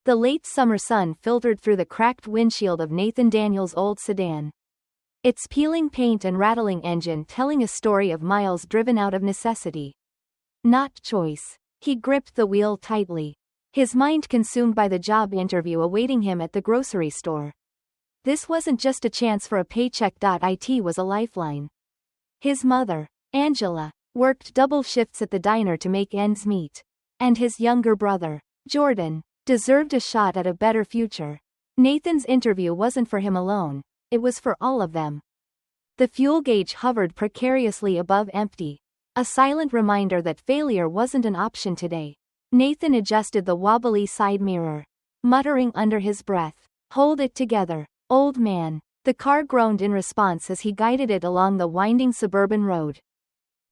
The late summer sun filtered through the cracked windshield of Nathan Daniels' old sedan. Its peeling paint and rattling engine telling a story of miles driven out of necessity, not choice. He gripped the wheel tightly, his mind consumed by the job interview awaiting him at the grocery store. This wasn't just a chance for a paycheck. It was a lifeline. His mother, Angela, worked double shifts at the diner to make ends meet. And his younger brother, Jordan, deserved a shot at a better future. Nathan's interview wasn't for him alone, it was for all of them. The fuel gauge hovered precariously above empty, a silent reminder that failure wasn't an option today. Nathan adjusted the wobbly side mirror, muttering under his breath, "Hold it together, old man." The car groaned in response as he guided it along the winding suburban road.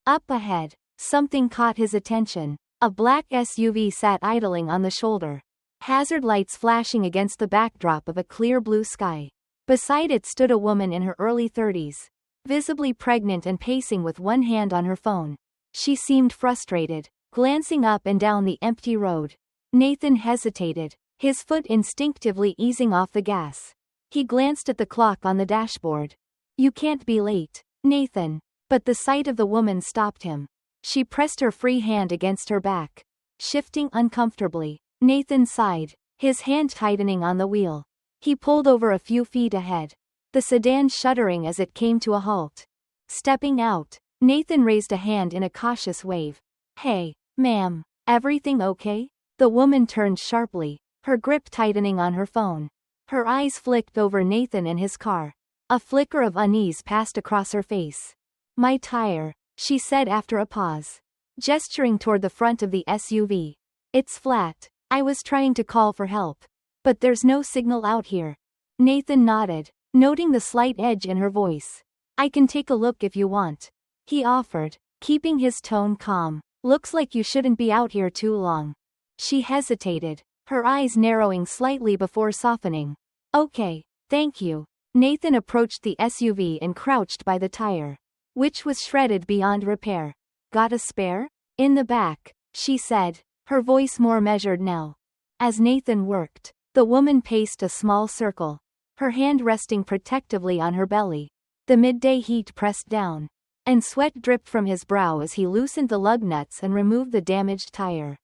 Up ahead, something caught his attention. A black SUV sat idling on the shoulder, hazard lights flashing against the backdrop of a clear blue sky. Beside it stood a woman in her early 30s, visibly pregnant and pacing with one hand on her phone. She seemed frustrated, glancing up and down the empty road. Nathan hesitated, his foot instinctively easing off the gas. He glanced at the clock on the dashboard. "You can't be late, Nathan." But the sight of the woman stopped him. She pressed her free hand against her back, shifting uncomfortably. Nathan sighed, his hand tightening on the wheel. He pulled over a few feet ahead, the sedan shuddering as it came to a halt. Stepping out, Nathan raised a hand in a cautious wave. "Hey, ma'am, everything okay?" The woman turned sharply, her grip tightening on her phone. Her eyes flicked over Nathan and his car. A flicker of unease passed across her face. "My tire," she said after a pause, gesturing toward the front of the SUV. "It's flat. I was trying to call for help. But there's no signal out here." Nathan nodded, noting the slight edge in her voice. "I can take a look if you want," he offered, keeping his tone calm. "Looks like you shouldn't be out here too long." She hesitated, her eyes narrowing slightly before softening. "Okay, thank you." Nathan approached the SUV and crouched by the tire, which was shredded beyond repair. "Got a spare?" "In the back," she said, her voice more measured now. As Nathan worked, the woman paced a small circle, her hand resting protectively on her belly. The midday heat pressed down, and sweat dripped from his brow as he loosened the lug nuts and removed the damaged tire.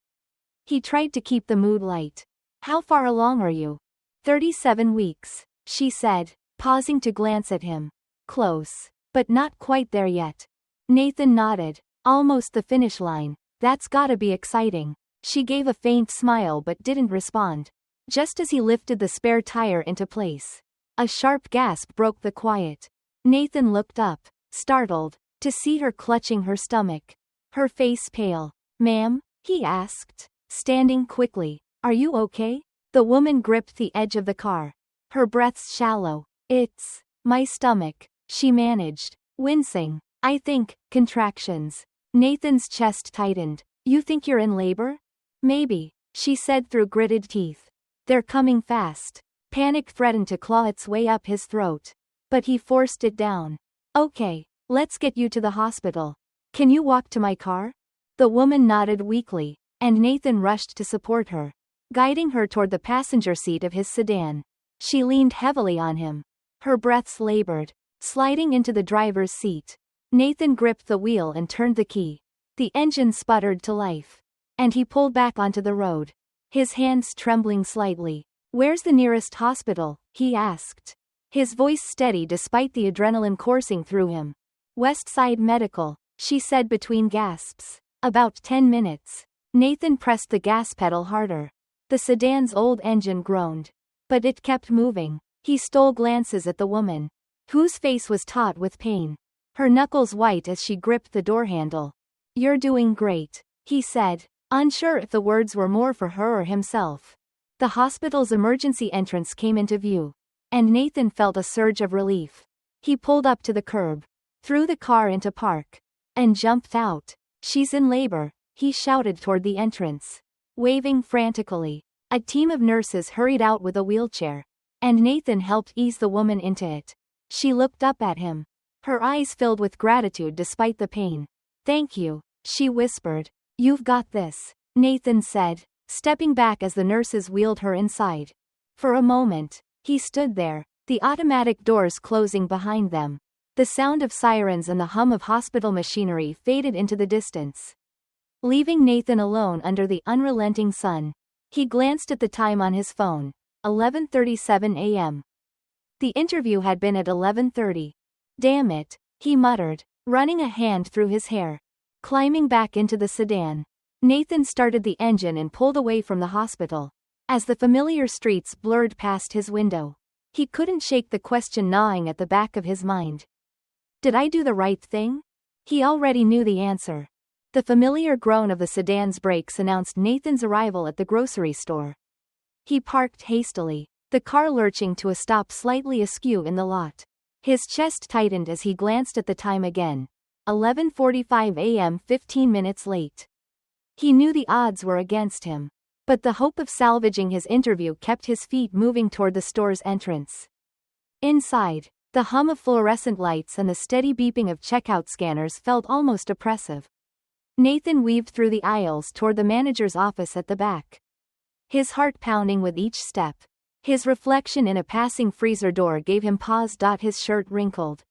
He tried to keep the mood light. "How far along are you?" 37 weeks, she said, pausing to glance at him. "Close, but not quite there yet." Nathan nodded. "Almost the finish line. That's gotta be exciting." She gave a faint smile but didn't respond. Just as he lifted the spare tire into place, a sharp gasp broke the quiet. Nathan looked up, startled, to see her clutching her stomach, her face pale. "Ma'am?" he asked, standing quickly. "Are you okay?" The woman gripped the edge of the car, her breaths shallow. "It's my stomach," she managed, wincing. "I think, contractions." Nathan's chest tightened. "You think you're in labor?" "Maybe," she said through gritted teeth. "They're coming fast." Panic threatened to claw its way up his throat, but he forced it down. "Okay, let's get you to the hospital. Can you walk to my car?" The woman nodded weakly, and Nathan rushed to support her, guiding her toward the passenger seat of his sedan. She leaned heavily on him, her breaths labored, sliding into the driver's seat. Nathan gripped the wheel and turned the key. The engine sputtered to life, and he pulled back onto the road, his hands trembling slightly. "Where's the nearest hospital?" he asked, his voice steady despite the adrenaline coursing through him. "Westside Medical," she said between gasps. "About 10 minutes." Nathan pressed the gas pedal harder. The sedan's old engine groaned, but it kept moving. He stole glances at the woman, whose face was taut with pain, her knuckles white as she gripped the door handle. "You're doing great," he said, unsure if the words were more for her or himself. The hospital's emergency entrance came into view, and Nathan felt a surge of relief. He pulled up to the curb, threw the car into park, and jumped out. "She's in labor," he shouted toward the entrance, waving frantically. A team of nurses hurried out with a wheelchair, and Nathan helped ease the woman into it. She looked up at him, her eyes filled with gratitude despite the pain. "Thank you," she whispered. "You've got this," Nathan said, stepping back as the nurses wheeled her inside. For a moment, he stood there, the automatic doors closing behind them. The sound of sirens and the hum of hospital machinery faded into the distance, leaving Nathan alone under the unrelenting sun. He glanced at the time on his phone. 11:37 a.m. The interview had been at 11:30. Damn it, he muttered, running a hand through his hair. Climbing back into the sedan, Nathan started the engine and pulled away from the hospital. As the familiar streets blurred past his window, he couldn't shake the question gnawing at the back of his mind. Did I do the right thing? He already knew the answer. The familiar groan of the sedan's brakes announced Nathan's arrival at the grocery store. He parked hastily, the car lurching to a stop slightly askew in the lot. His chest tightened as he glanced at the time again. 11:45 a.m. 15 minutes late. He knew the odds were against him, but the hope of salvaging his interview kept his feet moving toward the store's entrance. Inside, the hum of fluorescent lights and the steady beeping of checkout scanners felt almost oppressive. Nathan weaved through the aisles toward the manager's office at the back, his heart pounding with each step. His reflection in a passing freezer door gave him pause. His shirt wrinkled,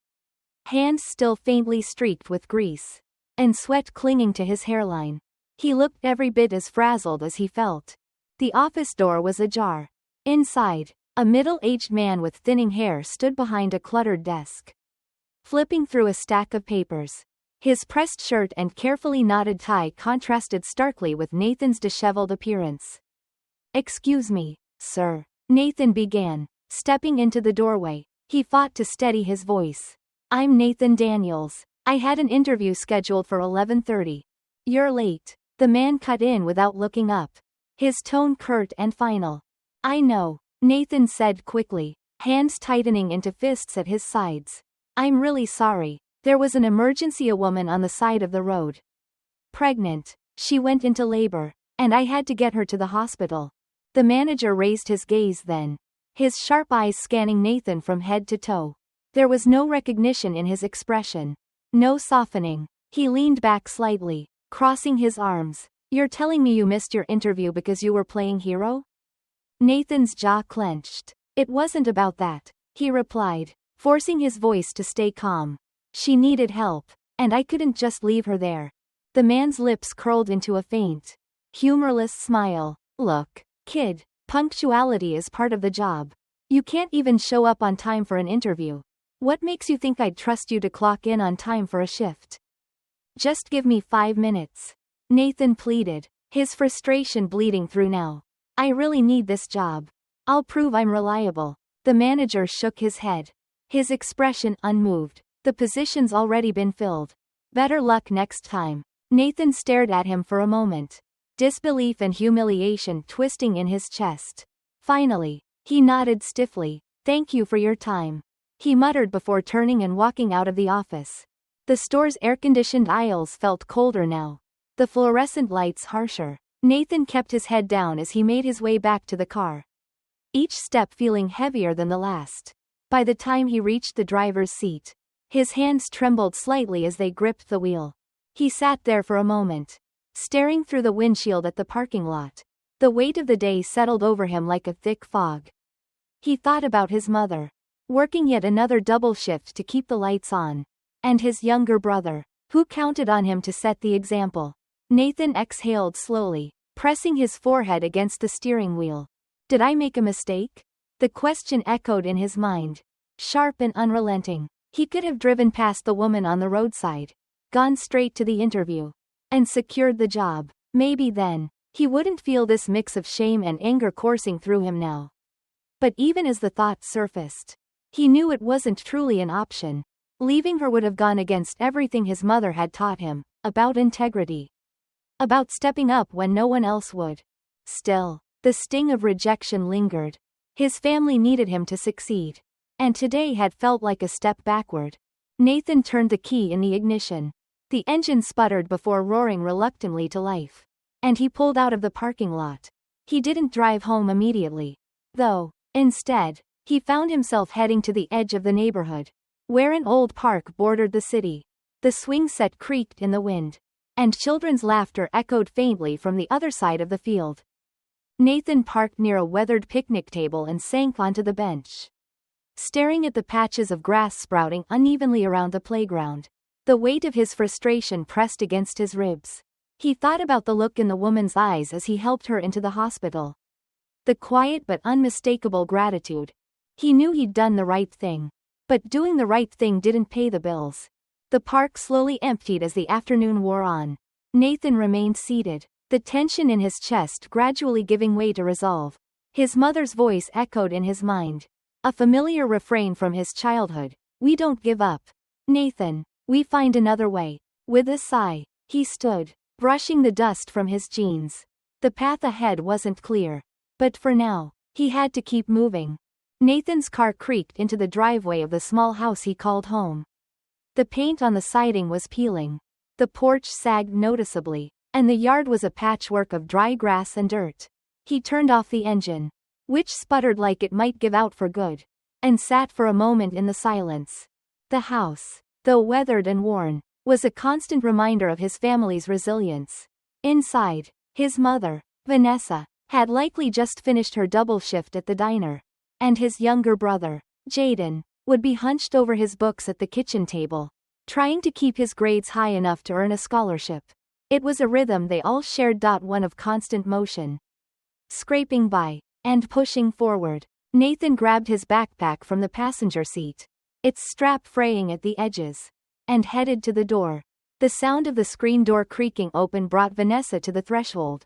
hands still faintly streaked with grease, and sweat clinging to his hairline. He looked every bit as frazzled as he felt. The office door was ajar. Inside, a middle-aged man with thinning hair stood behind a cluttered desk, flipping through a stack of papers. His pressed shirt and carefully knotted tie contrasted starkly with Nathan's disheveled appearance. "Excuse me, sir," Nathan began, stepping into the doorway. He fought to steady his voice. "I'm Nathan Daniels. I had an interview scheduled for 11:30. You're late." The man cut in without looking up, his tone curt and final. "I know," Nathan said quickly, hands tightening into fists at his sides. "I'm really sorry. There was an emergency. A woman on the side of the road. Pregnant. She went into labor, and I had to get her to the hospital." The manager raised his gaze then, his sharp eyes scanning Nathan from head to toe. There was no recognition in his expression, no softening. He leaned back slightly, crossing his arms. "You're telling me you missed your interview because you were playing hero?" Nathan's jaw clenched. "It wasn't about that," he replied, forcing his voice to stay calm. "She needed help, and I couldn't just leave her there." The man's lips curled into a faint, humorless smile. "Look, kid, punctuality is part of the job. You can't even show up on time for an interview. What makes you think I'd trust you to clock in on time for a shift? Just give me 5 minutes." Nathan pleaded, his frustration bleeding through now. "I really need this job. I'll prove I'm reliable." The manager shook his head, his expression unmoved. "The position's already been filled. Better luck next time." Nathan stared at him for a moment, disbelief and humiliation twisting in his chest. Finally, he nodded stiffly. "Thank you for your time," he muttered before turning and walking out of the office. The store's air-conditioned aisles felt colder now, the fluorescent lights harsher. Nathan kept his head down as he made his way back to the car, each step feeling heavier than the last. By the time he reached the driver's seat, his hands trembled slightly as they gripped the wheel. He sat there for a moment, staring through the windshield at the parking lot. The weight of the day settled over him like a thick fog. He thought about his mother, working yet another double shift to keep the lights on, and his younger brother, who counted on him to set the example. Nathan exhaled slowly, pressing his forehead against the steering wheel. "Did I make a mistake?" The question echoed in his mind, sharp and unrelenting. He could have driven past the woman on the roadside, gone straight to the interview, and secured the job. Maybe then, he wouldn't feel this mix of shame and anger coursing through him now. But even as the thought surfaced, he knew it wasn't truly an option. Leaving her would have gone against everything his mother had taught him, about integrity, about stepping up when no one else would. Still, the sting of rejection lingered. His family needed him to succeed, and today had felt like a step backward. Nathan turned the key in the ignition. The engine sputtered before roaring reluctantly to life, and he pulled out of the parking lot. He didn't drive home immediately, though. Instead, he found himself heading to the edge of the neighborhood, where an old park bordered the city. The swing set creaked in the wind, and children's laughter echoed faintly from the other side of the field. Nathan parked near a weathered picnic table and sank onto the bench, staring at the patches of grass sprouting unevenly around the playground. The weight of his frustration pressed against his ribs. He thought about the look in the woman's eyes as he helped her into the hospital. The quiet but unmistakable gratitude. He knew he'd done the right thing. But doing the right thing didn't pay the bills. The park slowly emptied as the afternoon wore on. Nathan remained seated, the tension in his chest gradually giving way to resolve. His mother's voice echoed in his mind. A familiar refrain from his childhood. We don't give up, Nathan. We find another way. With a sigh, he stood, brushing the dust from his jeans. The path ahead wasn't clear. But for now, he had to keep moving. Nathan's car creaked into the driveway of the small house he called home. The paint on the siding was peeling. The porch sagged noticeably, and the yard was a patchwork of dry grass and dirt. He turned off the engine, which sputtered like it might give out for good, and sat for a moment in the silence. The house, though weathered and worn, was a constant reminder of his family's resilience. Inside, his mother, Vanessa, had likely just finished her double shift at the diner, and his younger brother, Jaden, would be hunched over his books at the kitchen table, trying to keep his grades high enough to earn a scholarship. It was a rhythm they all shared. One of constant motion. Scraping by, and pushing forward, Nathan grabbed his backpack from the passenger seat, its strap fraying at the edges, and headed to the door. The sound of the screen door creaking open brought Vanessa to the threshold.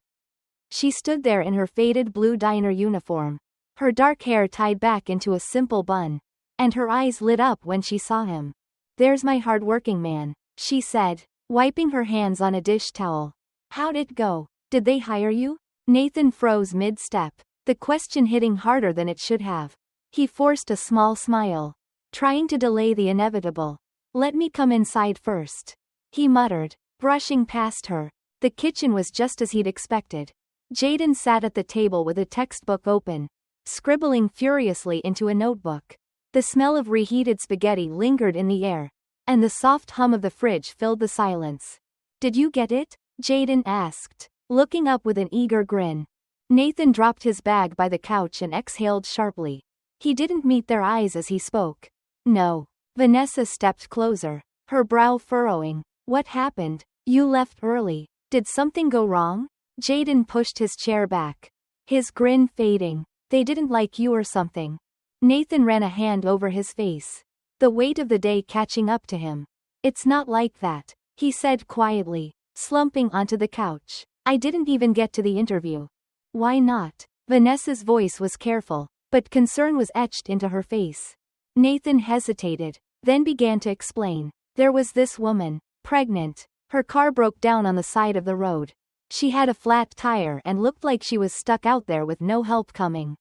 She stood there in her faded blue diner uniform, her dark hair tied back into a simple bun, and her eyes lit up when she saw him. There's my hard-working man, she said, wiping her hands on a dish towel. How'd it go? Did they hire you? Nathan froze mid-step, the question hitting harder than it should have. He forced a small smile, trying to delay the inevitable. Let me come inside first, he muttered, brushing past her. The kitchen was just as he'd expected. Jaden sat at the table with a textbook open, scribbling furiously into a notebook. The smell of reheated spaghetti lingered in the air, and the soft hum of the fridge filled the silence. Did you get it? Jaden asked, looking up with an eager grin. Nathan dropped his bag by the couch and exhaled sharply. He didn't meet their eyes as he spoke. No. Vanessa stepped closer, her brow furrowing. What happened? You left early. Did something go wrong? Jaden pushed his chair back, his grin fading. They didn't like you or something. Nathan ran a hand over his face, the weight of the day catching up to him. It's not like that, he said quietly, slumping onto the couch. I didn't even get to the interview. Why not? Vanessa's voice was careful, but concern was etched into her face. Nathan hesitated, then began to explain. There was this woman, pregnant. Her car broke down on the side of the road. She had a flat tire and looked like she was stuck out there with no help coming.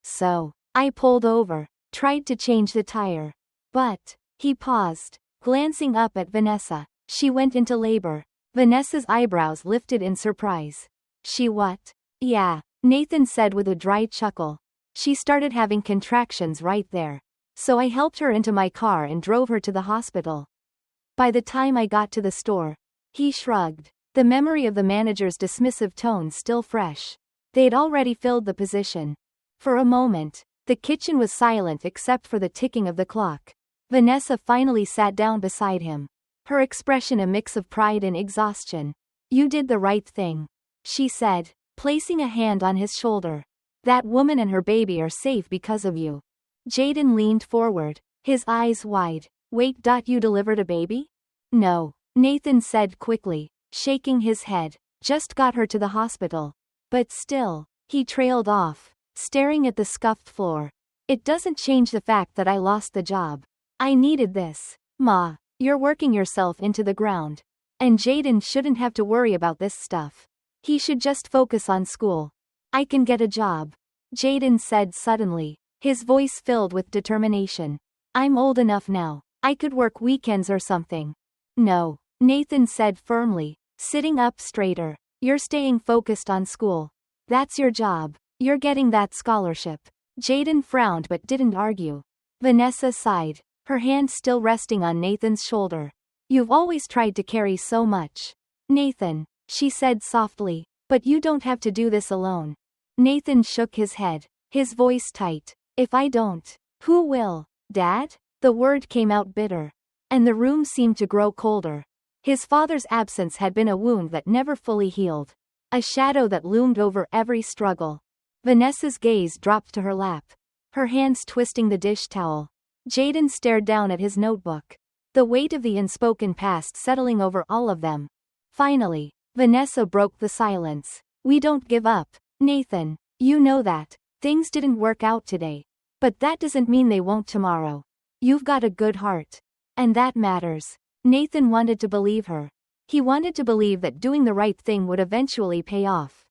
So, I pulled over, tried to change the tire. But, he paused, glancing up at Vanessa. She went into labor. Vanessa's eyebrows lifted in surprise. She what? Yeah, Nathan said with a dry chuckle. She started having contractions right there. So I helped her into my car and drove her to the hospital. By the time I got to the store, he shrugged, the memory of the manager's dismissive tone still fresh. They'd already filled the position. For a moment, the kitchen was silent except for the ticking of the clock. Vanessa finally sat down beside him, her expression a mix of pride and exhaustion. You did the right thing, she said, placing a hand on his shoulder. That woman and her baby are safe because of you. Jaden leaned forward, his eyes wide. Wait. You delivered a baby? No, Nathan said quickly, shaking his head. Just got her to the hospital. But still, he trailed off, staring at the scuffed floor. It doesn't change the fact that I lost the job. I needed this. Ma, you're working yourself into the ground. And Jaden shouldn't have to worry about this stuff. He should just focus on school. I can get a job, Jaden said suddenly, his voice filled with determination. I'm old enough now. I could work weekends or something. No, Nathan said firmly, sitting up straighter. You're staying focused on school. That's your job. You're getting that scholarship. Jaden frowned but didn't argue. Vanessa sighed, her hand still resting on Nathan's shoulder. You've always tried to carry so much, Nathan, she said softly, but you don't have to do this alone. Nathan shook his head, his voice tight. If I don't, who will? Dad? The word came out bitter. And the room seemed to grow colder. His father's absence had been a wound that never fully healed. A shadow that loomed over every struggle. Vanessa's gaze dropped to her lap, her hands twisting the dish towel. Jaden stared down at his notebook, the weight of the unspoken past settling over all of them. Finally, Vanessa broke the silence. We don't give up, Nathan. You know that. Things didn't work out today. But that doesn't mean they won't tomorrow. You've got a good heart. And that matters. Nathan wanted to believe her. He wanted to believe that doing the right thing would eventually pay off.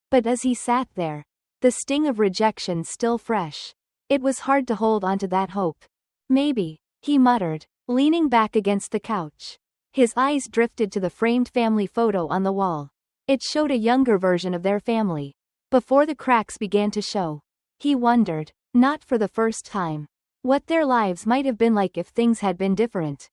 But as he sat there, the sting of rejection still fresh, it was hard to hold onto that hope. Maybe, he muttered, leaning back against the couch. His eyes drifted to the framed family photo on the wall. It showed a younger version of their family. Before the cracks began to show, he wondered, not for the first time, what their lives might have been like if things had been different.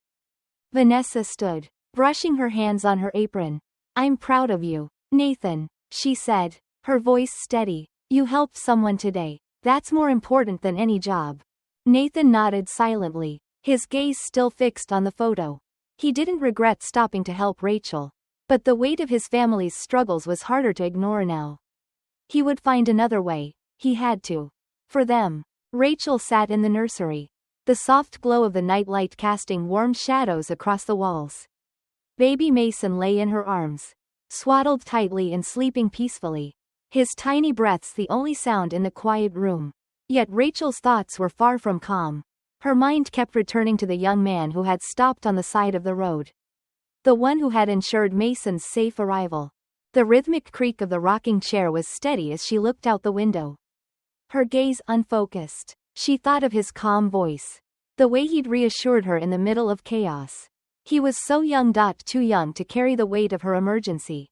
Vanessa stood, brushing her hands on her apron. I'm proud of you, Nathan, she said, her voice steady. You helped someone today. That's more important than any job. Nathan nodded silently, his gaze still fixed on the photo. He didn't regret stopping to help Rachel. But the weight of his family's struggles was harder to ignore now. He would find another way. He had to. For them. Rachel sat in the nursery, the soft glow of the nightlight casting warm shadows across the walls. Baby Mason lay in her arms, swaddled tightly and sleeping peacefully, his tiny breaths the only sound in the quiet room. Yet Rachel's thoughts were far from calm. Her mind kept returning to the young man who had stopped on the side of the road. The one who had ensured Mason's safe arrival. The rhythmic creak of the rocking chair was steady as she looked out the window. Her gaze unfocused, she thought of his calm voice. The way he'd reassured her in the middle of chaos. He was so young. Too young to carry the weight of her emergency.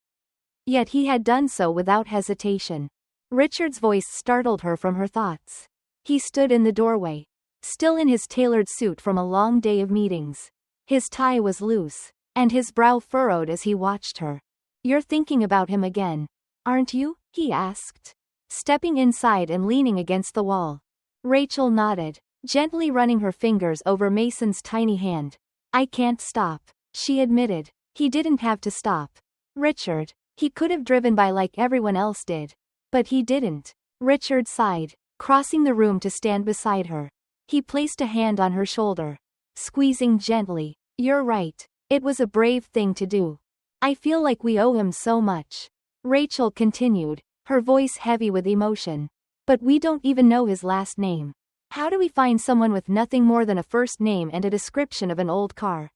Yet he had done so without hesitation. Richard's voice startled her from her thoughts. He stood in the doorway, still in his tailored suit from a long day of meetings. His tie was loose, and his brow furrowed as he watched her. You're thinking about him again, aren't you? He asked, stepping inside and leaning against the wall. Rachel nodded, gently running her fingers over Mason's tiny hand. I can't stop, she admitted. He didn't have to stop. Richard, he could have driven by like everyone else did. But he didn't. Richard sighed, crossing the room to stand beside her. He placed a hand on her shoulder, squeezing gently. You're right. It was a brave thing to do. I feel like we owe him so much. Rachel continued, her voice heavy with emotion. But we don't even know his last name. How do we find someone with nothing more than a first name and a description of an old car?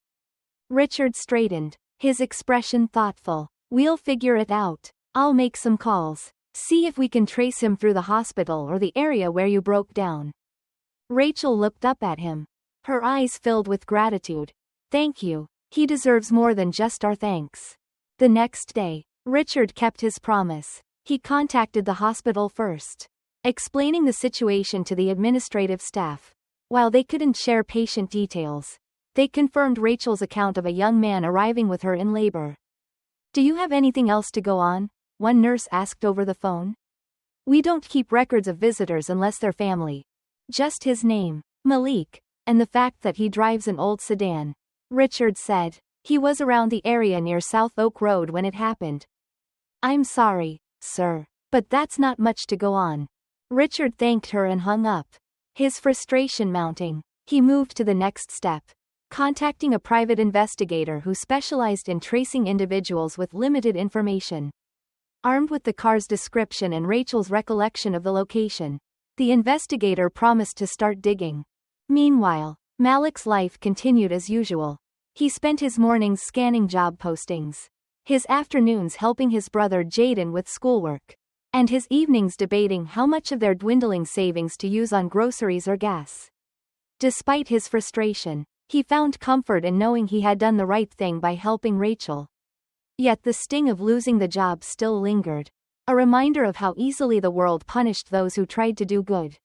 Richard straightened, his expression thoughtful. We'll figure it out. I'll make some calls. See if we can trace him through the hospital or the area where you broke down. Rachel looked up at him, her eyes filled with gratitude. Thank you. He deserves more than just our thanks. The next day, Richard kept his promise. He contacted the hospital first, explaining the situation to the administrative staff. While they couldn't share patient details, they confirmed Rachel's account of a young man arriving with her in labor. Do you have anything else to go on? One nurse asked over the phone. We don't keep records of visitors unless they're family. Just his name, Malik, and the fact that he drives an old sedan. Richard said. He was around the area near South Oak Road when it happened. I'm sorry, sir, but that's not much to go on. Richard thanked her and hung up. His frustration mounting, he moved to the next step, contacting a private investigator who specialized in tracing individuals with limited information. Armed with the car's description and Rachel's recollection of the location, the investigator promised to start digging. Meanwhile, Malik's life continued as usual. He spent his mornings scanning job postings, his afternoons helping his brother Jaden with schoolwork, and his evenings debating how much of their dwindling savings to use on groceries or gas. Despite his frustration, he found comfort in knowing he had done the right thing by helping Rachel. Yet the sting of losing the job still lingered, a reminder of how easily the world punished those who tried to do good.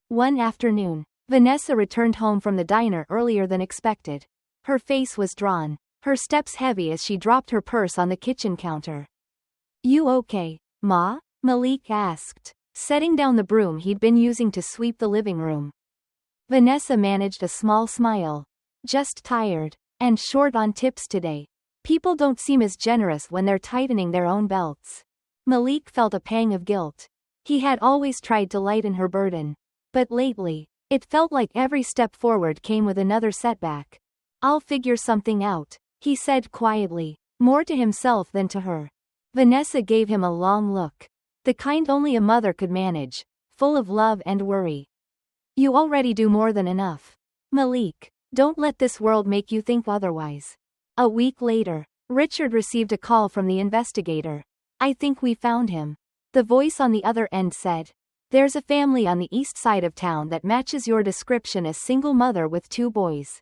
One afternoon, Vanessa returned home from the diner earlier than expected. Her face was drawn, her steps heavy as she dropped her purse on the kitchen counter. You okay, Ma? Malik asked, setting down the broom he'd been using to sweep the living room. Vanessa managed a small smile. Just tired. And short on tips today. People don't seem as generous when they're tightening their own belts. Malik felt a pang of guilt. He had always tried to lighten her burden. But lately, it felt like every step forward came with another setback. I'll figure something out, he said quietly, more to himself than to her. Vanessa gave him a long look. The kind only a mother could manage, full of love and worry. You already do more than enough. Malik, don't let this world make you think otherwise. A week later, Richard received a call from the investigator. I think we found him. The voice on the other end said, there's a family on the east side of town that matches your description as single mother with 2 boys.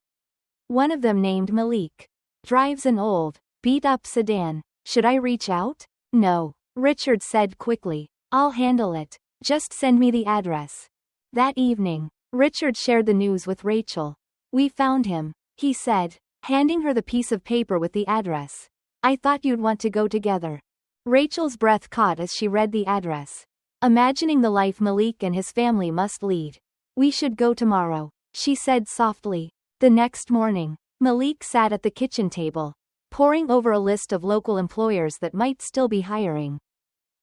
One of them named Malik. Drives an old, beat-up sedan. Should I reach out? No, Richard said quickly. I'll handle it. Just send me the address. That evening, Richard shared the news with Rachel. We found him, he said, handing her the piece of paper with the address. I thought you'd want to go together. Rachel's breath caught as she read the address. Imagining the life Malik and his family must lead. We should go tomorrow, she said softly. The next morning, Malik sat at the kitchen table, poring over a list of local employers that might still be hiring.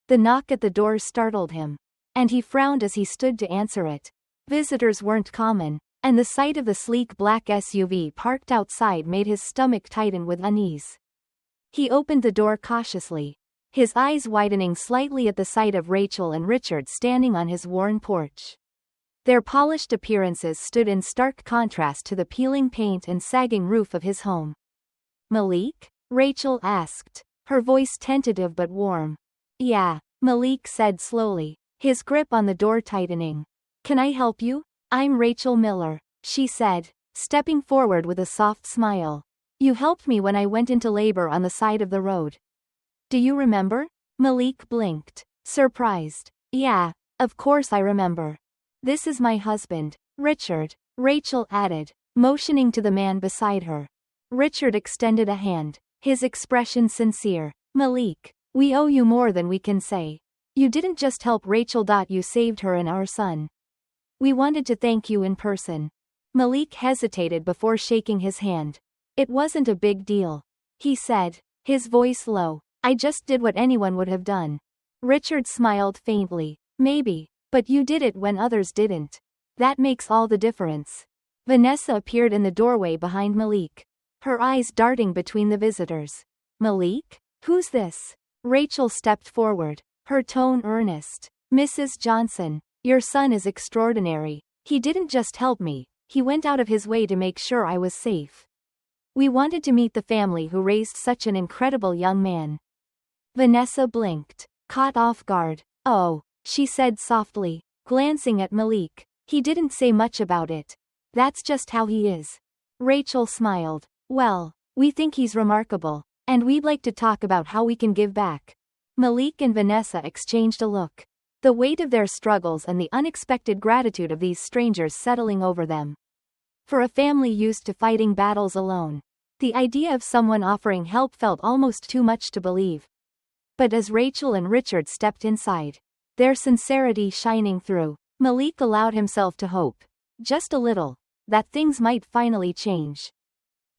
The knock at the door startled him, and he frowned as he stood to answer it. Visitors weren't common, and the sight of the sleek black SUV parked outside made his stomach tighten with unease. He opened the door cautiously, his eyes widening slightly at the sight of Rachel and Richard standing on his worn porch. Their polished appearances stood in stark contrast to the peeling paint and sagging roof of his home. Malik? Rachel asked, her voice tentative but warm. Yeah, Malik said slowly, his grip on the door tightening. Can I help you? I'm Rachel Miller, she said, stepping forward with a soft smile. You helped me when I went into labor on the side of the road. Do you remember? Malik blinked, surprised. Yeah, of course I remember. This is my husband, Richard, Rachel added, motioning to the man beside her. Richard extended a hand, his expression sincere. Malik, we owe you more than we can say. You didn't just help Rachel. You saved her and our son. We wanted to thank you in person. Malik hesitated before shaking his hand. It wasn't a big deal, he said, his voice low. I just did what anyone would have done. Richard smiled faintly. Maybe, but you did it when others didn't. That makes all the difference. Vanessa appeared in the doorway behind Malik, her eyes darting between the visitors. Malik? Who's this? Rachel stepped forward, her tone earnest. Mrs. Johnson, your son is extraordinary. He didn't just help me, he went out of his way to make sure I was safe. We wanted to meet the family who raised such an incredible young man. Vanessa blinked, caught off guard. Oh, she said softly, glancing at Malik. He didn't say much about it. That's just how he is. Rachel smiled. Well, we think he's remarkable, and we'd like to talk about how we can give back. Malik and Vanessa exchanged a look, the weight of their struggles and the unexpected gratitude of these strangers settling over them. For a family used to fighting battles alone, the idea of someone offering help felt almost too much to believe. But as Rachel and Richard stepped inside, their sincerity shining through, Malik allowed himself to hope, just a little, that things might finally change.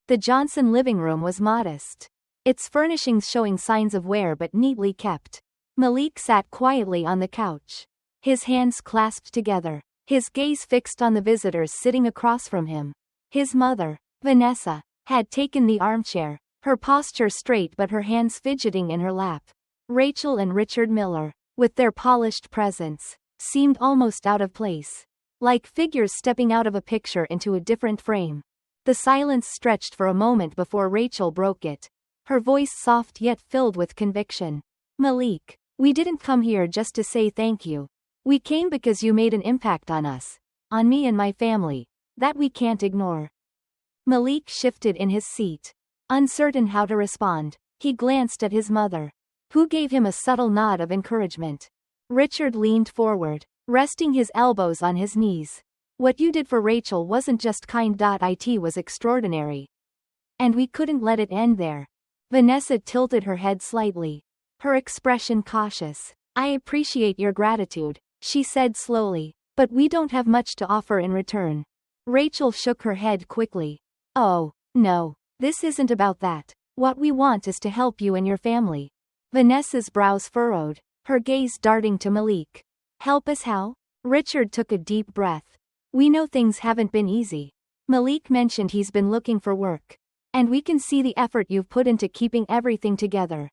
The Johnson living room was modest, its furnishings showing signs of wear but neatly kept. Malik sat quietly on the couch, his hands clasped together, his gaze fixed on the visitors sitting across from him. His mother, Vanessa, had taken the armchair, her posture straight but her hands fidgeting in her lap. Rachel and Richard Miller, with their polished presence, seemed almost out of place, like figures stepping out of a picture into a different frame. The silence stretched for a moment before Rachel broke it, her voice soft yet filled with conviction. Malik, we didn't come here just to say thank you. We came because you made an impact on us, on me and my family, that we can't ignore. Malik shifted in his seat, uncertain how to respond. He glanced at his mother, who gave him a subtle nod of encouragement. Richard leaned forward, resting his elbows on his knees. What you did for Rachel wasn't just kind. It was extraordinary. And we couldn't let it end there. Vanessa tilted her head slightly, her expression cautious. I appreciate your gratitude, she said slowly, but we don't have much to offer in return. Rachel shook her head quickly. Oh, no, this isn't about that. What we want is to help you and your family. Vanessa's brows furrowed, her gaze darting to Malik. Help us how? Richard took a deep breath. We know things haven't been easy. Malik mentioned he's been looking for work. And we can see the effort you've put into keeping everything together.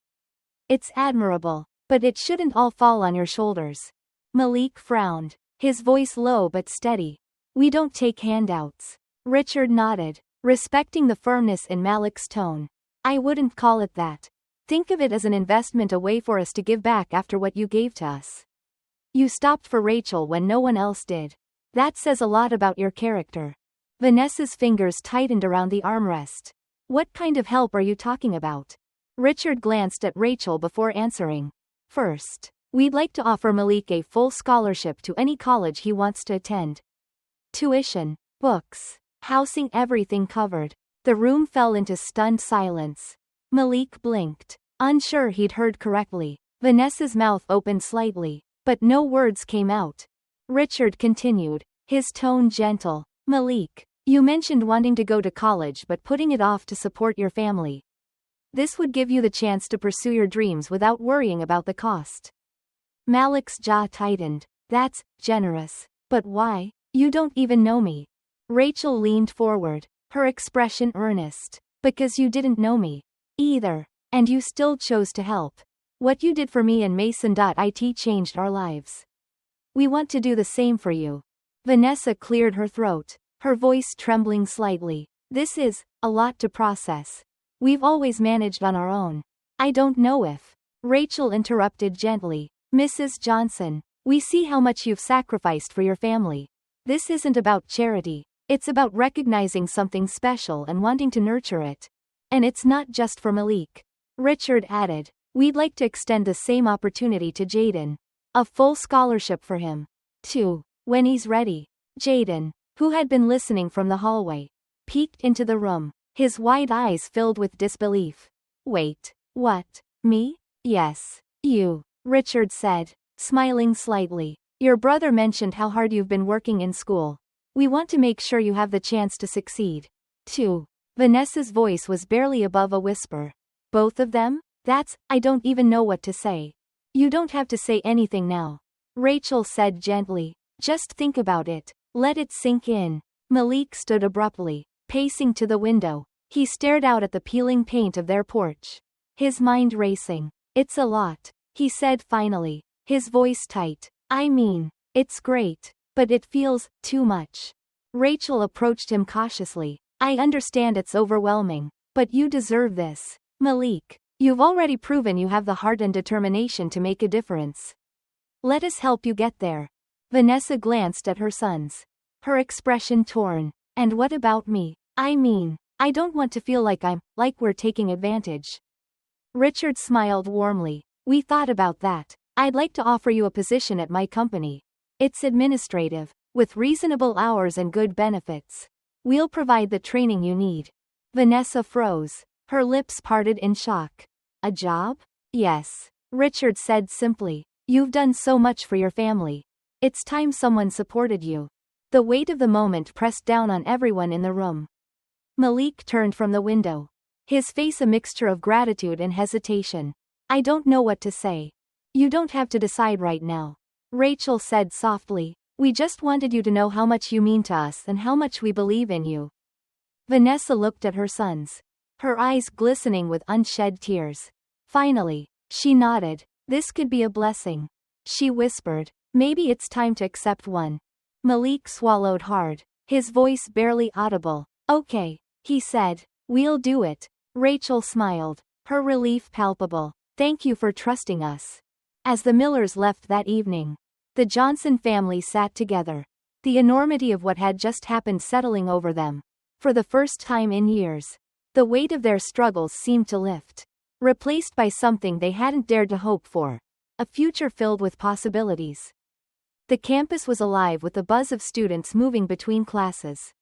It's admirable, but it shouldn't all fall on your shoulders. Malik frowned, his voice low but steady. We don't take handouts. Richard nodded, respecting the firmness in Malik's tone. I wouldn't call it that. Think of it as an investment, a way for us to give back after what you gave to us. You stopped for Rachel when no one else did. That says a lot about your character. Vanessa's fingers tightened around the armrest. What kind of help are you talking about? Richard glanced at Rachel before answering. First, we'd like to offer Malik a full scholarship to any college he wants to attend. Tuition, books, housing, everything covered. The room fell into stunned silence. Malik blinked, unsure he'd heard correctly. Vanessa's mouth opened slightly, but no words came out. Richard continued, his tone gentle. Malik, you mentioned wanting to go to college but putting it off to support your family. This would give you the chance to pursue your dreams without worrying about the cost. Malik's jaw tightened. That's generous. But why? You don't even know me. Rachel leaned forward, her expression earnest. Because you didn't know me either, and you still chose to help. What you did for me and Mason.it changed our lives. We want to do the same for you. Vanessa cleared her throat, her voice trembling slightly. This is a lot to process. We've always managed on our own. I don't know if. Rachel interrupted gently. Mrs. Johnson, we see how much you've sacrificed for your family. This isn't about charity. It's about recognizing something special and wanting to nurture it. And it's not just for Malik. Richard added, we'd like to extend the same opportunity to Jaden. A full scholarship for him, too, when he's ready. Jaden, who had been listening from the hallway, peeked into the room, his wide eyes filled with disbelief. Wait, what? Me? Yes, you, Richard said, smiling slightly. Your brother mentioned how hard you've been working in school. We want to make sure you have the chance to succeed. Too. Vanessa's voice was barely above a whisper. Both of them? I don't even know what to say. You don't have to say anything now. Rachel said gently. Just think about it. Let it sink in. Malik stood abruptly, pacing to the window. He stared out at the peeling paint of their porch, his mind racing. It's a lot, he said finally, his voice tight. I mean, it's great, but it feels too much. Rachel approached him cautiously. I understand it's overwhelming, but you deserve this. Malik, you've already proven you have the heart and determination to make a difference. Let us help you get there. Vanessa glanced at her sons, her expression torn. And what about me? I mean, I don't want to feel like we're taking advantage. Richard smiled warmly. We thought about that. I'd like to offer you a position at my company. It's administrative, with reasonable hours and good benefits. We'll provide the training you need. Vanessa froze, her lips parted in shock. A job? Yes, Richard said simply. You've done so much for your family. It's time someone supported you. The weight of the moment pressed down on everyone in the room. Malik turned from the window, his face a mixture of gratitude and hesitation. I don't know what to say. You don't have to decide right now. Rachel said softly. We just wanted you to know how much you mean to us and how much we believe in you. Vanessa looked at her sons, her eyes glistening with unshed tears. Finally, she nodded. This could be a blessing. She whispered, maybe it's time to accept one. Malik swallowed hard, his voice barely audible. Okay, he said, we'll do it. Rachel smiled, her relief palpable. Thank you for trusting us. As the Millers left that evening, the Johnson family sat together, the enormity of what had just happened settling over them. For the first time in years, the weight of their struggles seemed to lift, replaced by something they hadn't dared to hope for, a future filled with possibilities. The campus was alive with the buzz of students moving between classes,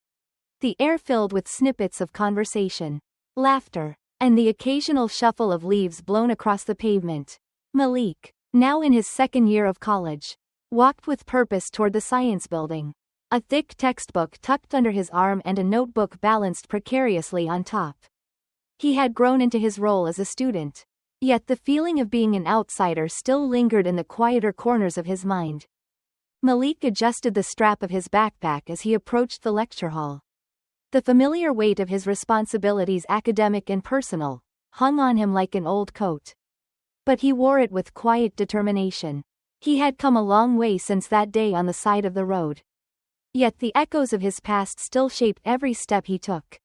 the air filled with snippets of conversation, laughter, and the occasional shuffle of leaves blown across the pavement. Malik, now in his second year of college, walked with purpose toward the science building. A thick textbook tucked under his arm and a notebook balanced precariously on top. He had grown into his role as a student. Yet the feeling of being an outsider still lingered in the quieter corners of his mind. Malik adjusted the strap of his backpack as he approached the lecture hall. The familiar weight of his responsibilities, academic and personal, hung on him like an old coat. But he wore it with quiet determination. He had come a long way since that day on the side of the road. Yet the echoes of his past still shaped every step he took.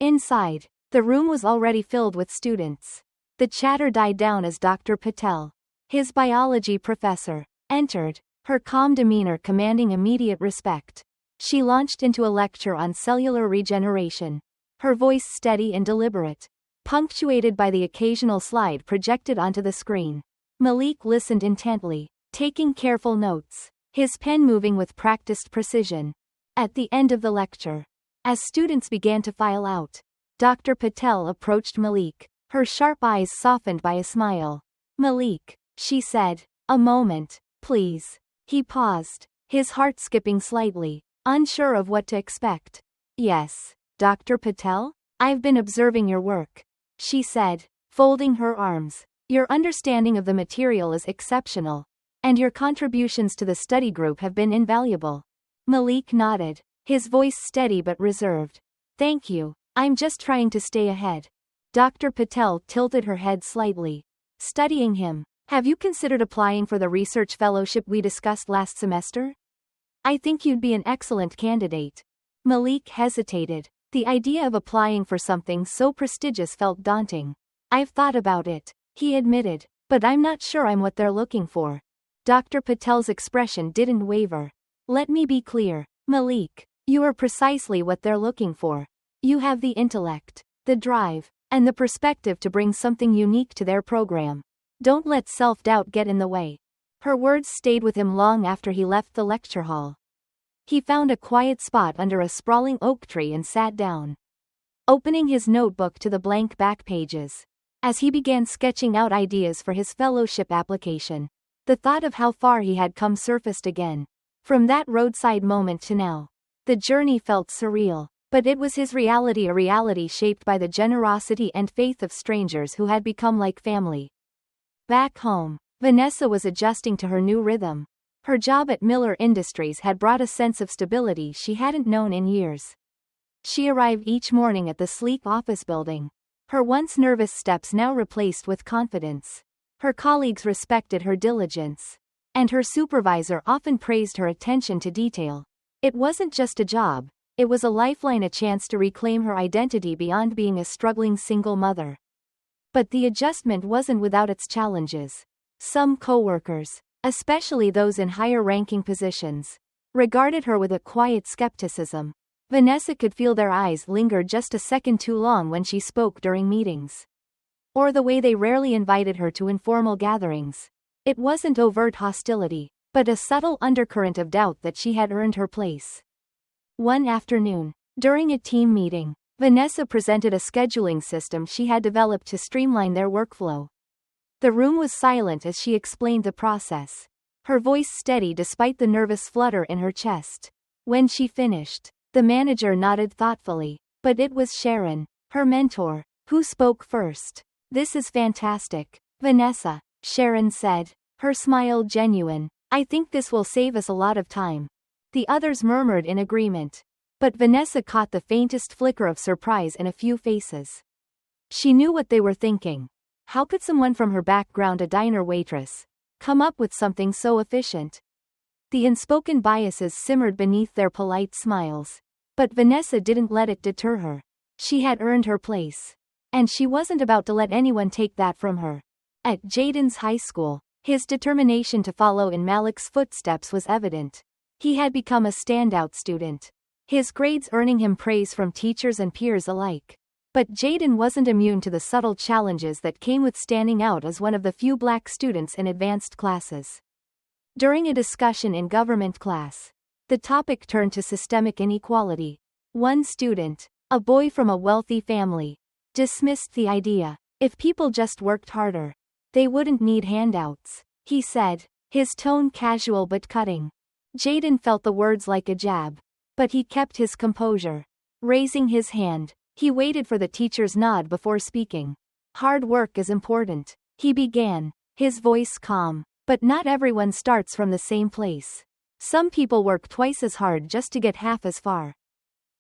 Inside, the room was already filled with students. The chatter died down as Dr. Patel, his biology professor, entered, her calm demeanor commanding immediate respect. She launched into a lecture on cellular regeneration, her voice steady and deliberate, punctuated by the occasional slide projected onto the screen. Malik listened intently, taking careful notes, his pen moving with practiced precision. At the end of the lecture, as students began to file out, Dr. Patel approached Malik, her sharp eyes softened by a smile. "Malik," she said, "a moment, please." He paused, his heart skipping slightly, unsure of what to expect. "Yes, Dr. Patel? I've been observing your work," she said, folding her arms. "Your understanding of the material is exceptional, and your contributions to the study group have been invaluable." Malik nodded, his voice steady but reserved. "Thank you, I'm just trying to stay ahead." Dr. Patel tilted her head slightly, studying him. "Have you considered applying for the research fellowship we discussed last semester? I think you'd be an excellent candidate." Malik hesitated. The idea of applying for something so prestigious felt daunting. "I've thought about it," he admitted, "but I'm not sure I'm what they're looking for." Dr. Patel's expression didn't waver. "Let me be clear, Malik. You are precisely what they're looking for. You have the intellect, the drive, and the perspective to bring something unique to their program. Don't let self-doubt get in the way." Her words stayed with him long after he left the lecture hall. He found a quiet spot under a sprawling oak tree and sat down, opening his notebook to the blank back pages. As he began sketching out ideas for his fellowship application, the thought of how far he had come surfaced again. From that roadside moment to now, the journey felt surreal. But it was his reality, a reality shaped by the generosity and faith of strangers who had become like family. Back home, Vanessa was adjusting to her new rhythm. Her job at Miller Industries had brought a sense of stability she hadn't known in years. She arrived each morning at the sleek office building, her once nervous steps now replaced with confidence. Her colleagues respected her diligence, and her supervisor often praised her attention to detail. It wasn't just a job. It was a lifeline, a chance to reclaim her identity beyond being a struggling single mother. But the adjustment wasn't without its challenges. Some coworkers, especially those in higher-ranking positions, regarded her with a quiet skepticism. Vanessa could feel their eyes linger just a second too long when she spoke during meetings, or the way they rarely invited her to informal gatherings. It wasn't overt hostility, but a subtle undercurrent of doubt that she had earned her place. One afternoon, during a team meeting, Vanessa presented a scheduling system she had developed to streamline their workflow. The room was silent as she explained the process, her voice steady despite the nervous flutter in her chest. When she finished, the manager nodded thoughtfully, but it was Sharon, her mentor, who spoke first. "This is fantastic, Vanessa," Sharon said, her smile genuine. "I think this will save us a lot of time." The others murmured in agreement. But Vanessa caught the faintest flicker of surprise in a few faces. She knew what they were thinking. How could someone from her background, a diner waitress, come up with something so efficient? The unspoken biases simmered beneath their polite smiles. But Vanessa didn't let it deter her. She had earned her place, and she wasn't about to let anyone take that from her. At Jaden's high school, his determination to follow in Malik's footsteps was evident. He had become a standout student, his grades earning him praise from teachers and peers alike. But Jaden wasn't immune to the subtle challenges that came with standing out as one of the few black students in advanced classes. During a discussion in government class, the topic turned to systemic inequality. One student, a boy from a wealthy family, dismissed the idea. If people just worked harder, they wouldn't need handouts. he said, his tone casual but cutting. Jaden felt the words like a jab. But he kept his composure. Raising his hand, he waited for the teacher's nod before speaking. Hard work is important, he began, his voice calm. But not everyone starts from the same place. Some people work twice as hard just to get half as far.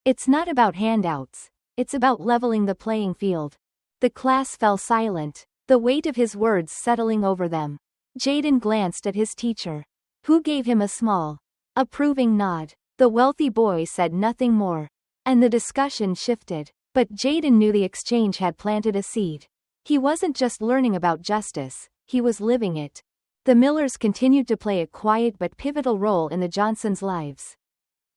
It's not about handouts, it's about leveling the playing field. The class fell silent, the weight of his words settling over them. Jaden glanced at his teacher, who gave him a small, approving nod. The wealthy boy said nothing more, and the discussion shifted. But Jaden knew the exchange had planted a seed. He wasn't just learning about justice, he was living it. The Millers continued to play a quiet but pivotal role in the Johnsons' lives.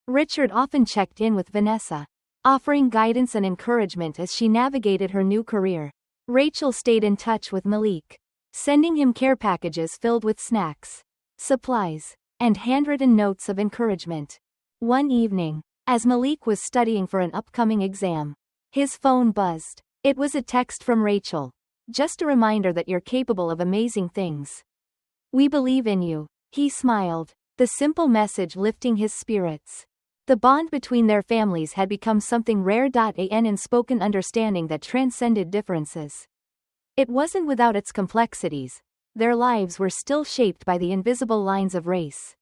Richard often checked in with Vanessa, offering guidance and encouragement as she navigated her new career. Rachel stayed in touch with Malik, sending him care packages filled with snacks, supplies, and handwritten notes of encouragement. One evening, as Malik was studying for an upcoming exam, his phone buzzed. It was a text from Rachel. Just a reminder that you're capable of amazing things. We believe in you, he smiled, the simple message lifting his spirits. The bond between their families had become something rare. An unspoken understanding that transcended differences. It wasn't without its complexities. Their lives were still shaped by the invisible lines of race,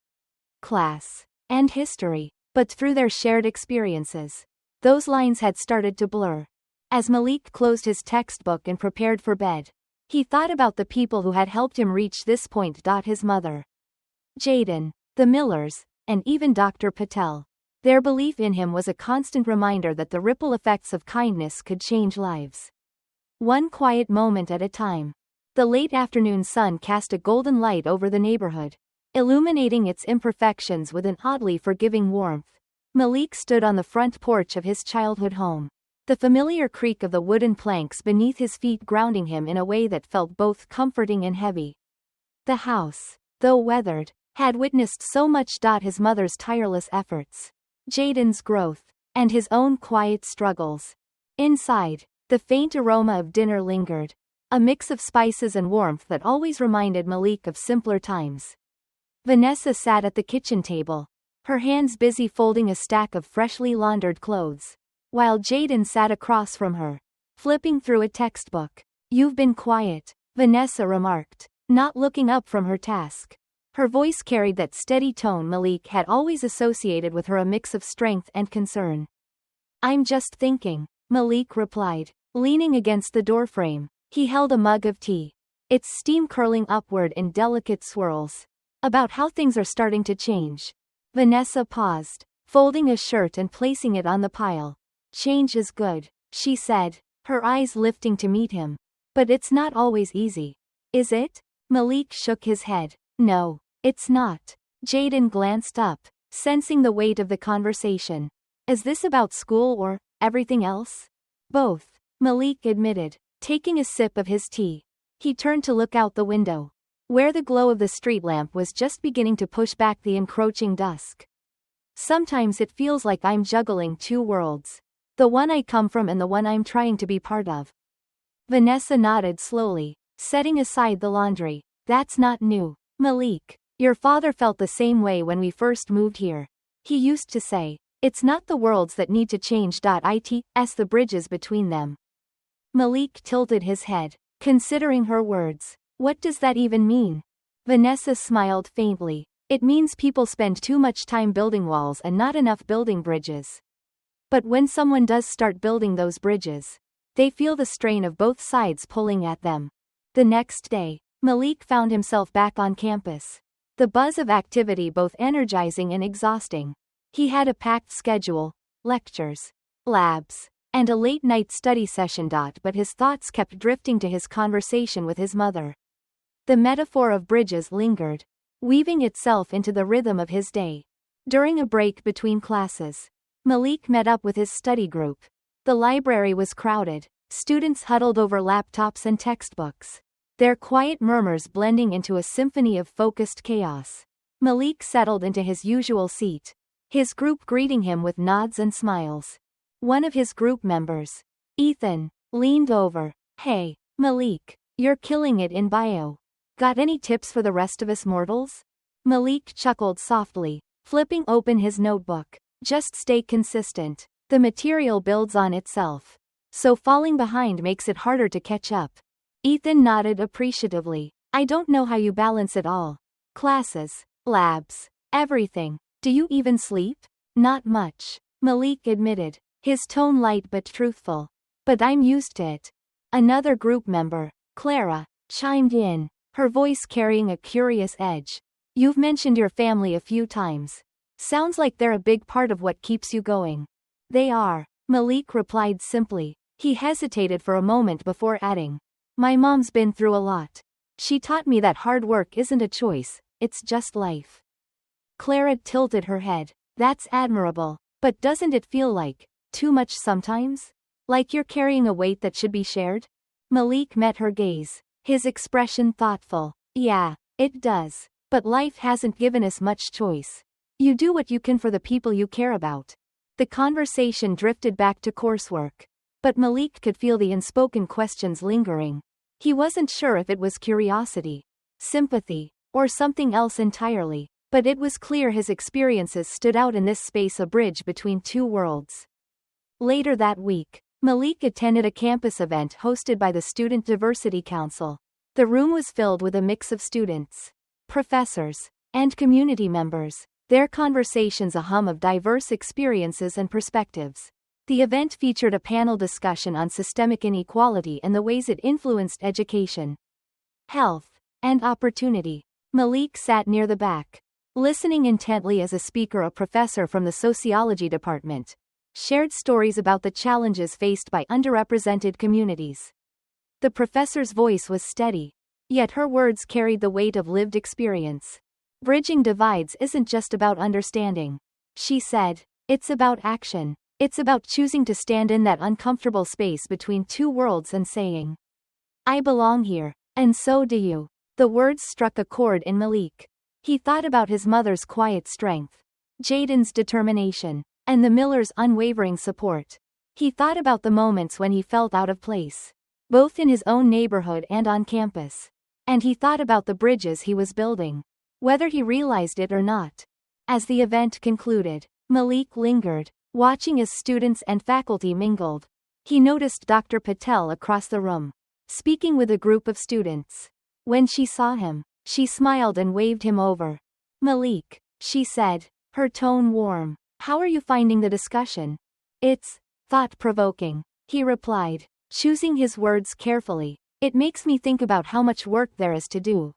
class, and history, but through their shared experiences, those lines had started to blur. As Malik closed his textbook and prepared for bed, he thought about the people who had helped him reach this point. His mother, Jaden, the Millers, and even Dr. Patel. Their belief in him was a constant reminder that the ripple effects of kindness could change lives. One quiet moment at a time. The late afternoon sun cast a golden light over the neighborhood, illuminating its imperfections with an oddly forgiving warmth. Malik stood on the front porch of his childhood home. The familiar creak of the wooden planks beneath his feet grounding him in a way that felt both comforting and heavy. The house, though weathered, had witnessed so much. His mother's tireless efforts, Jaden's growth, and his own quiet struggles. Inside, the faint aroma of dinner lingered, a mix of spices and warmth that always reminded Malik of simpler times. Vanessa sat at the kitchen table, her hands busy folding a stack of freshly laundered clothes, while Jaden sat across from her, flipping through a textbook. You've been quiet, Vanessa remarked, not looking up from her task. Her voice carried that steady tone Malik had always associated with her, a mix of strength and concern. I'm just thinking, Malik replied, leaning against the doorframe. He held a mug of tea, its steam curling upward in delicate swirls. About how things are starting to change. Vanessa paused, folding a shirt and placing it on the pile. Change is good, she said, her eyes lifting to meet him. But it's not always easy. Is it? Malik shook his head. No, it's not. Jaden glanced up, sensing the weight of the conversation. Is this about school or everything else? Both, Malik admitted, taking a sip of his tea. He turned to look out the window, where the glow of the street lamp was just beginning to push back the encroaching dusk. Sometimes it feels like I'm juggling two worlds. The one I come from and the one I'm trying to be part of. Vanessa nodded slowly, setting aside the laundry. That's not new, Malik. Your father felt the same way when we first moved here. He used to say, it's not the worlds that need to change. It's the bridges between them. Malik tilted his head, considering her words. What does that even mean? Vanessa smiled faintly. It means people spend too much time building walls and not enough building bridges. But when someone does start building those bridges, they feel the strain of both sides pulling at them. The next day, Malik found himself back on campus. The buzz of activity both energizing and exhausting. He had a packed schedule, lectures, labs, and a late-night study session. But his thoughts kept drifting to his conversation with his mother. The metaphor of bridges lingered, weaving itself into the rhythm of his day. During a break between classes, Malik met up with his study group. The library was crowded, students huddled over laptops and textbooks, their quiet murmurs blending into a symphony of focused chaos. Malik settled into his usual seat, his group greeting him with nods and smiles. One of his group members, Ethan, leaned over. Hey, Malik, you're killing it in bio. Got any tips for the rest of us mortals? Malik chuckled softly, flipping open his notebook. Just stay consistent. The material builds on itself. So falling behind makes it harder to catch up. Ethan nodded appreciatively. I don't know how you balance it all. Classes, labs, everything. Do you even sleep? Not much, Malik admitted, his tone light but truthful. But I'm used to it. Another group member, Clara, chimed in, her voice carrying a curious edge. You've mentioned your family a few times. Sounds like they're a big part of what keeps you going. They are, Malik replied simply. He hesitated for a moment before adding, my mom's been through a lot. She taught me that hard work isn't a choice, it's just life. Clara tilted her head. That's admirable, but doesn't it feel like too much sometimes? Like you're carrying a weight that should be shared? Malik met her gaze, his expression thoughtful. Yeah, it does. But life hasn't given us much choice. You do what you can for the people you care about. The conversation drifted back to coursework. But Malik could feel the unspoken questions lingering. He wasn't sure if it was curiosity, sympathy, or something else entirely, but it was clear his experiences stood out in this space, a bridge between two worlds. Later that week, Malik attended a campus event hosted by the Student Diversity Council. The room was filled with a mix of students, professors, and community members, their conversations a hum of diverse experiences and perspectives. The event featured a panel discussion on systemic inequality and the ways it influenced education, health, and opportunity. Malik sat near the back, listening intently as a speaker, a professor from the sociology department, shared stories about the challenges faced by underrepresented communities. The professor's voice was steady, yet her words carried the weight of lived experience. Bridging divides isn't just about understanding, she said. It's about action. It's about choosing to stand in that uncomfortable space between two worlds and saying, I belong here, and so do you. The words struck a chord in Malik. He thought about his mother's quiet strength, Jaden's determination, and the Millers' unwavering support. He thought about the moments when he felt out of place, both in his own neighborhood and on campus. And he thought about the bridges he was building, whether he realized it or not. As the event concluded, Malik lingered, watching as students and faculty mingled. He noticed Dr. Patel across the room, speaking with a group of students. When she saw him, she smiled and waved him over. Malik, she said, her tone warm. How are you finding the discussion? It's thought-provoking, he replied, choosing his words carefully. It makes me think about how much work there is to do.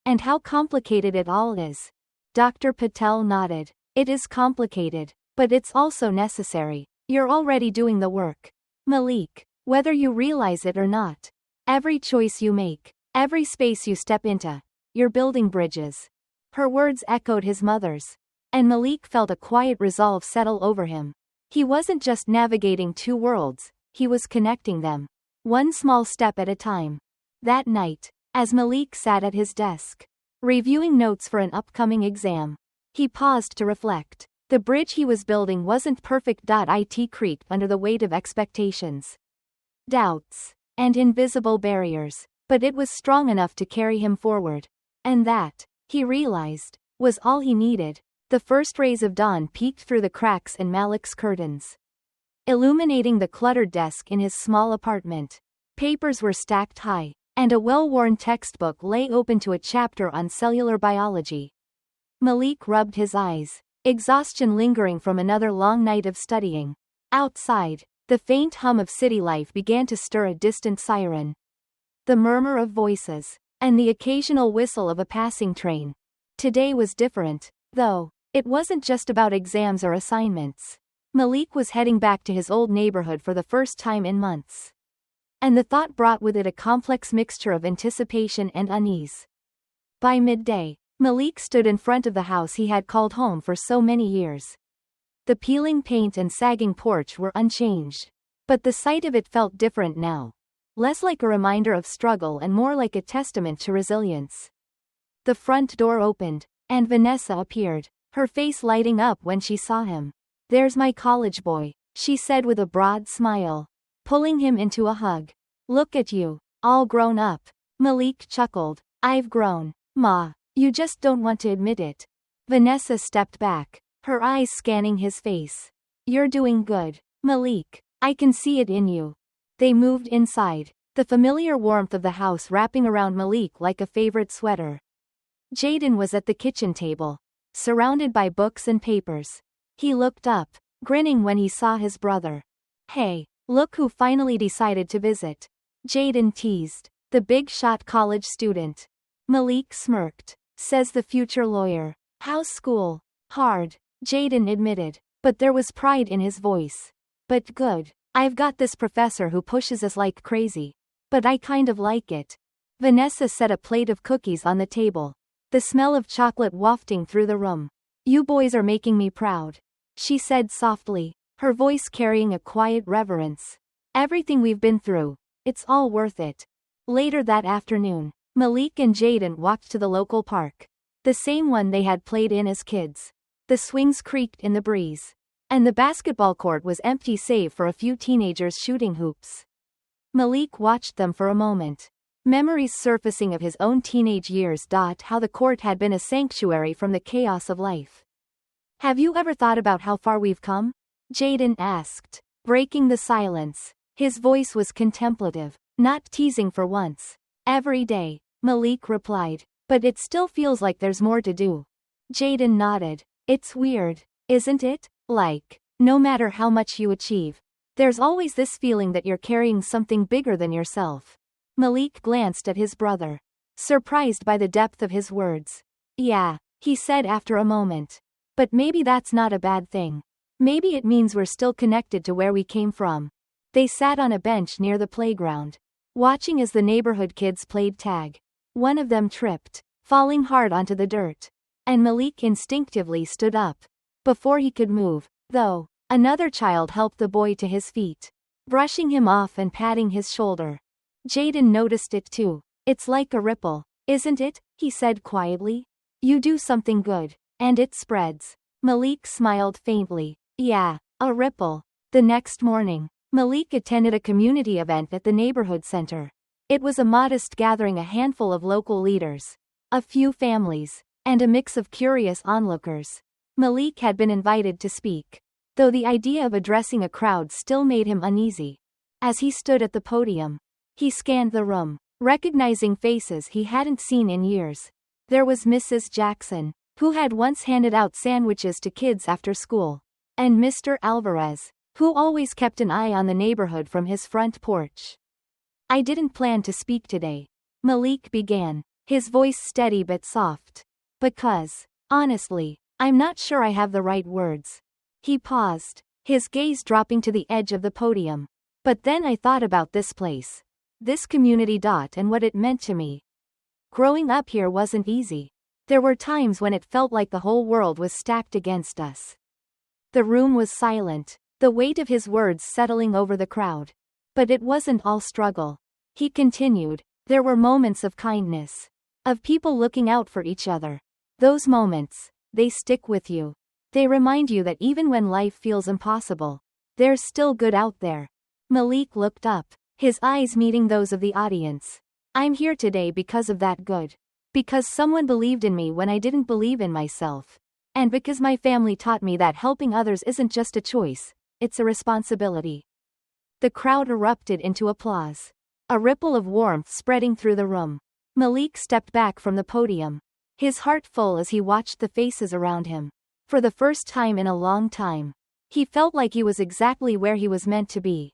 And how complicated it all is. Dr. Patel nodded. It is complicated, but it's also necessary. You're already doing the work, Malik, whether you realize it or not. Every choice you make, every space you step into, you're building bridges. Her words echoed his mother's, and Malik felt a quiet resolve settle over him. He wasn't just navigating two worlds, he was connecting them, one small step at a time. That night, as Malik sat at his desk, reviewing notes for an upcoming exam, he paused to reflect. The bridge he was building wasn't perfect. It creaked under the weight of expectations, doubts, and invisible barriers, but it was strong enough to carry him forward. And that, he realized, was all he needed. The first rays of dawn peeked through the cracks in Malik's curtains, illuminating the cluttered desk in his small apartment. Papers were stacked high, and a well-worn textbook lay open to a chapter on cellular biology. Malik rubbed his eyes, exhaustion lingering from another long night of studying. Outside, the faint hum of city life began to stir, a distant siren, the murmur of voices, and the occasional whistle of a passing train. Today was different, though. It wasn't just about exams or assignments. Malik was heading back to his old neighborhood for the first time in months. And the thought brought with it a complex mixture of anticipation and unease. By midday, Malik stood in front of the house he had called home for so many years. The peeling paint and sagging porch were unchanged, but the sight of it felt different now. Less like a reminder of struggle and more like a testament to resilience. The front door opened, and Vanessa appeared, her face lighting up when she saw him. "There's my college boy," she said with a broad smile, pulling him into a hug. "Look at you, all grown up." Malik chuckled. I've grown. Ma, you just don't want to admit it. Vanessa stepped back, her eyes scanning his face. You're doing good, Malik. I can see it in you. They moved inside, the familiar warmth of the house wrapping around Malik like a favorite sweater. Jaden was at the kitchen table, surrounded by books and papers. He looked up, grinning when he saw his brother. Hey, look who finally decided to visit. Jaden teased. The big-shot college student. Malik smirked. Says the future lawyer. How's school? Hard, Jaden admitted, but there was pride in his voice. But good. I've got this professor who pushes us like crazy. But I kind of like it. Vanessa set a plate of cookies on the table, the smell of chocolate wafting through the room. You boys are making me proud, she said softly, her voice carrying a quiet reverence. Everything we've been through, it's all worth it. Later that afternoon, Malik and Jaden walked to the local park. The same one they had played in as kids. The swings creaked in the breeze, and the basketball court was empty save for a few teenagers shooting hoops. Malik watched them for a moment, memories surfacing of his own teenage years. How the court had been a sanctuary from the chaos of life. Have you ever thought about how far we've come? Jaden asked, breaking the silence. His voice was contemplative, not teasing for once. Every day, Malik replied, but it still feels like there's more to do. Jaden nodded. It's weird, isn't it? Like, no matter how much you achieve, there's always this feeling that you're carrying something bigger than yourself. Malik glanced at his brother, surprised by the depth of his words. Yeah, he said after a moment. But maybe that's not a bad thing. Maybe it means we're still connected to where we came from. They sat on a bench near the playground, watching as the neighborhood kids played tag. One of them tripped, falling hard onto the dirt, and Malik instinctively stood up. Before he could move, though, another child helped the boy to his feet, brushing him off and patting his shoulder. Jaden noticed it too. It's like a ripple, isn't it? He said quietly. You do something good, and it spreads. Malik smiled faintly. Yeah, a ripple. The next morning, Malik attended a community event at the neighborhood center. It was a modest gathering, a handful of local leaders, a few families, and a mix of curious onlookers. Malik had been invited to speak, though the idea of addressing a crowd still made him uneasy. As he stood at the podium, he scanned the room, recognizing faces he hadn't seen in years. There was Mrs. Jackson, who had once handed out sandwiches to kids after school, and Mr. Alvarez, who always kept an eye on the neighborhood from his front porch. I didn't plan to speak today, Malik began, his voice steady but soft. Because, honestly, I'm not sure I have the right words. He paused, his gaze dropping to the edge of the podium. But then I thought about this place, this community. And what it meant to me. Growing up here wasn't easy. There were times when it felt like the whole world was stacked against us. The room was silent, the weight of his words settling over the crowd. But it wasn't all struggle. He continued, there were moments of kindness, of people looking out for each other. Those moments, they stick with you. They remind you that even when life feels impossible, there's still good out there. Malik looked up, his eyes meeting those of the audience. I'm here today because of that good. Because someone believed in me when I didn't believe in myself. And because my family taught me that helping others isn't just a choice, it's a responsibility. The crowd erupted into applause, a ripple of warmth spreading through the room. Malik stepped back from the podium, his heart full as he watched the faces around him. For the first time in a long time, he felt like he was exactly where he was meant to be.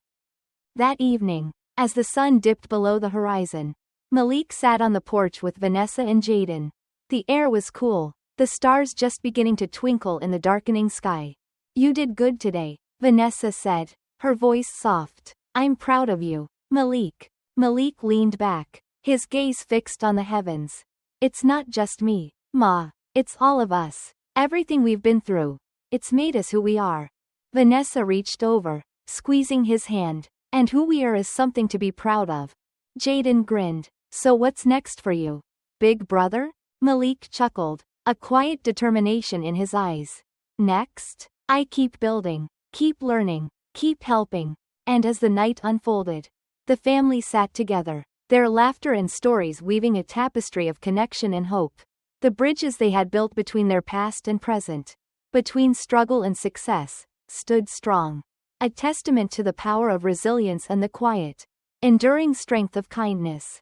That evening, as the sun dipped below the horizon, Malik sat on the porch with Vanessa and Jaden. The air was cool, the stars just beginning to twinkle in the darkening sky. You did good today, Vanessa said, her voice soft. I'm proud of you, Malik. Malik leaned back, his gaze fixed on the heavens. It's not just me, Ma. It's all of us. Everything we've been through. It's made us who we are. Vanessa reached over, squeezing his hand. And who we are is something to be proud of. Jaden grinned. So what's next for you, big brother? Malik chuckled, a quiet determination in his eyes. Next? I keep building, keep learning, keep helping. And as the night unfolded, the family sat together, their laughter and stories weaving a tapestry of connection and hope. The bridges they had built between their past and present, between struggle and success, stood strong. A testament to the power of resilience and the quiet, enduring strength of kindness.